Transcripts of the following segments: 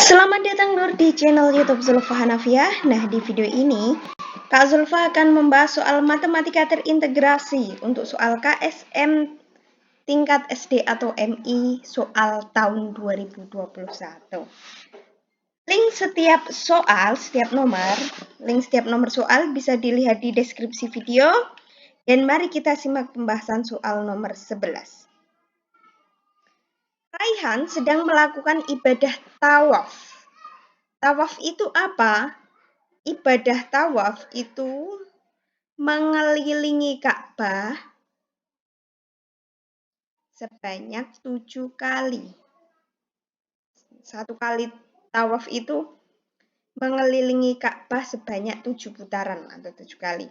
Selamat datang Nur di channel YouTube Zulfa Hanafiah. Nah, di video ini Kak Zulfa akan membahas soal matematika terintegrasi untuk soal KSM tingkat SD atau MI soal tahun 2021. Link setiap nomor soal bisa dilihat di deskripsi video. Dan mari kita simak pembahasan soal nomor 11. Raihan sedang melakukan ibadah tawaf. Tawaf itu apa? Ibadah tawaf itu mengelilingi Ka'bah sebanyak 7 kali. Satu kali tawaf itu mengelilingi Ka'bah sebanyak 7 putaran atau 7 kali.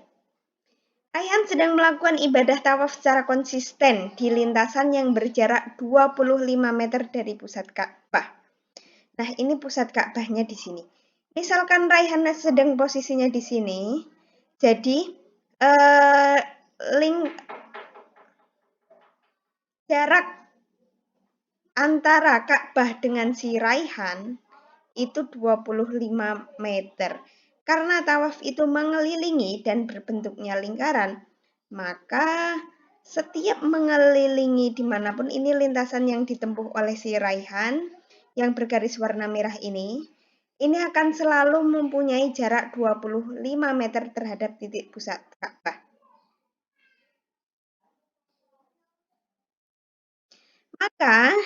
Raihan sedang melakukan ibadah tawaf secara konsisten di lintasan yang berjarak 25 meter dari pusat Ka'bah. Nah, ini pusat Ka'bahnya di sini. Misalkan Raihan sedang posisinya di sini, jadi jarak antara Ka'bah dengan si Raihan itu 25 meter. Karena tawaf itu mengelilingi dan berbentuknya lingkaran, maka setiap mengelilingi dimanapun ini lintasan yang ditempuh oleh si Raihan yang bergaris warna merah ini akan selalu mempunyai jarak 25 meter terhadap titik pusat Ka'bah. Maka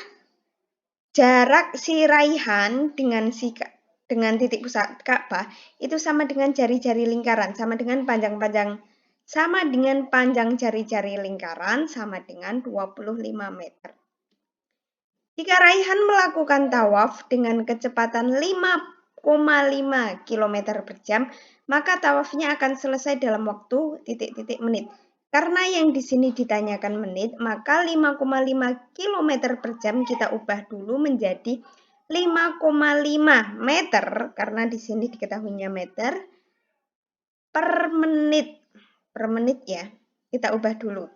jarak si Raihan dengan titik pusat Ka'bah itu sama dengan jari-jari lingkaran, sama dengan panjang jari-jari lingkaran sama dengan 25 meter. Jika Raihan melakukan tawaf dengan kecepatan 5,5 km per jam, maka tawafnya akan selesai dalam waktu titik-titik menit. Karena yang di sini ditanyakan menit, maka 5,5 km per jam kita ubah dulu menjadi 5,5 meter, karena di sini diketahuinya meter, per menit. Per menit ya, kita ubah dulu.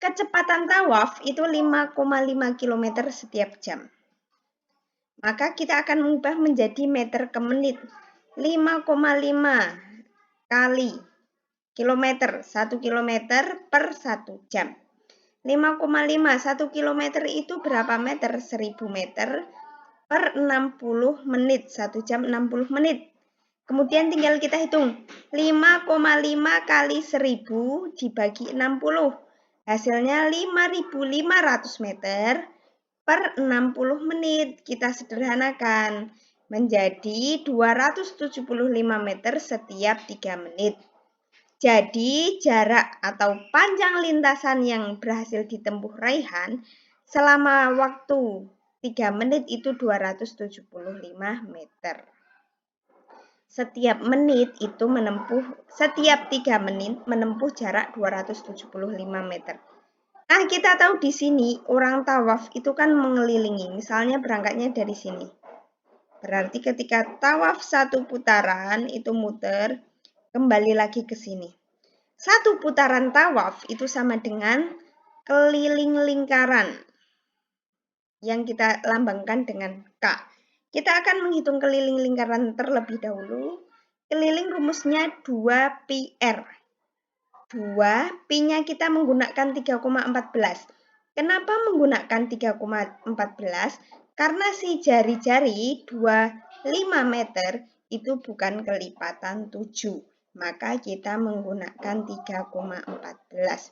Kecepatan tawaf itu 5,5 km setiap jam. Maka kita akan mengubah menjadi meter ke menit. 5,5 kali kilometer, 1 km per 1 jam. 5,5, 1 km itu berapa meter? 1000 meter per 60 menit, 1 jam 60 menit. Kemudian tinggal kita hitung, 5,5 kali 1000 dibagi 60. Hasilnya 5.500 meter per 60 menit. Kita sederhanakan menjadi 275 meter setiap 3 menit. Jadi jarak atau panjang lintasan yang berhasil ditempuh Raihan selama waktu 3 menit itu 275 meter. Setiap 3 menit menempuh jarak 275 meter. Nah, kita tahu di sini orang tawaf itu kan mengelilingi. Misalnya berangkatnya dari sini. Berarti ketika tawaf 1 putaran itu muter, kembali lagi ke sini. 1 putaran tawaf itu sama dengan keliling lingkaran yang kita lambangkan dengan K. Kita akan menghitung keliling lingkaran terlebih dahulu. Keliling rumusnya 2πr. 2, Pi-nya kita menggunakan 3,14. Kenapa menggunakan 3,14? Karena si jari-jari 25 meter itu bukan kelipatan 7. Maka kita menggunakan 3,14.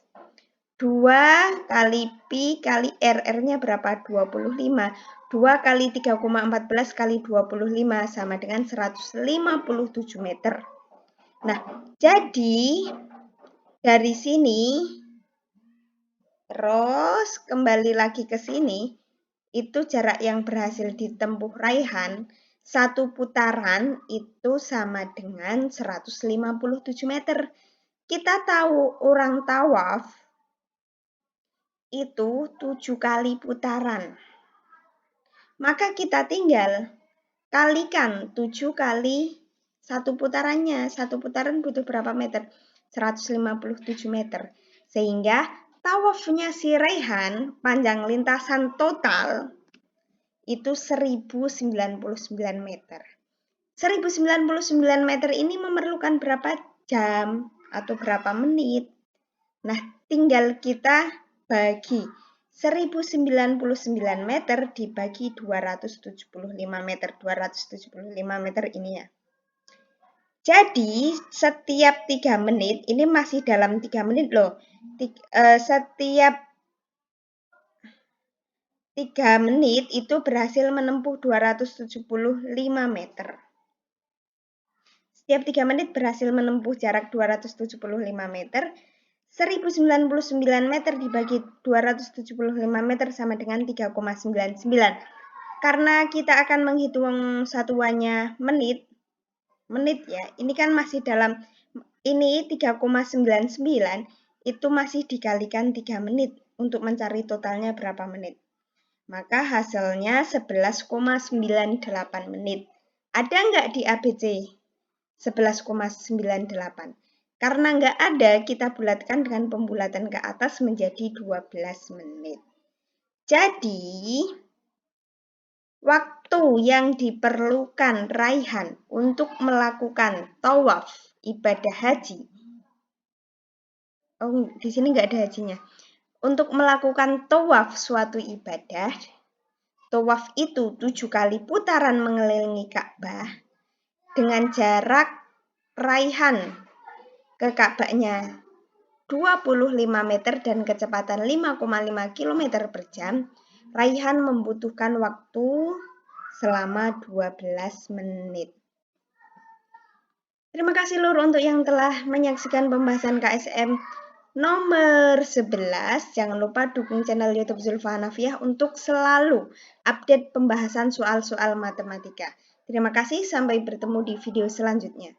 2 kali Pi kali R. R-nya berapa? 25. 2 kali 3,14 kali 25 sama dengan 157 meter. Nah, jadi dari sini, terus kembali lagi ke sini, itu jarak yang berhasil ditempuh Raihan, 1 putaran itu sama dengan 157 meter. Kita tahu orang tawaf itu 7 kali putaran. Maka kita tinggal kalikan 7 kali 1 putarannya. 1 putaran butuh berapa meter? 157 meter. Sehingga tawafnya si Raihan, panjang lintasan total, itu 1099 meter. 1099 meter ini memerlukan berapa jam atau berapa menit? Nah, tinggal kita bagi 1099 meter dibagi 275 meter. 275 meter ini ya. Jadi, setiap 3 menit, ini masih dalam 3 menit loh. Setiap 3 menit itu berhasil menempuh 275 meter. Setiap 3 menit berhasil menempuh jarak 275 meter. 1099 meter dibagi 275 meter sama dengan 3,99. Karena kita akan menghitung satuannya menit ya. Ini kan masih dalam, ini 3,99 itu masih dikalikan 3 menit untuk mencari totalnya berapa menit. Maka hasilnya 11,98 menit. Ada nggak di ABC 11,98? Karena nggak ada, kita bulatkan dengan pembulatan ke atas menjadi 12 menit. Jadi, waktu yang diperlukan Raihan untuk melakukan tawaf ibadah haji. Oh, di sini nggak ada hajinya. Untuk melakukan tawaf suatu ibadah, tawaf itu 7 kali putaran mengelilingi Ka'bah dengan jarak Raihan ke Ka'bahnya 25 meter dan kecepatan 5,5 km per jam. Raihan membutuhkan waktu selama 12 menit. Terima kasih Lur untuk yang telah menyaksikan pembahasan KSM nomor 11. Jangan lupa dukung channel YouTube Zulfa Hanafiah untuk selalu update pembahasan soal-soal matematika. Terima kasih, sampai bertemu di video selanjutnya.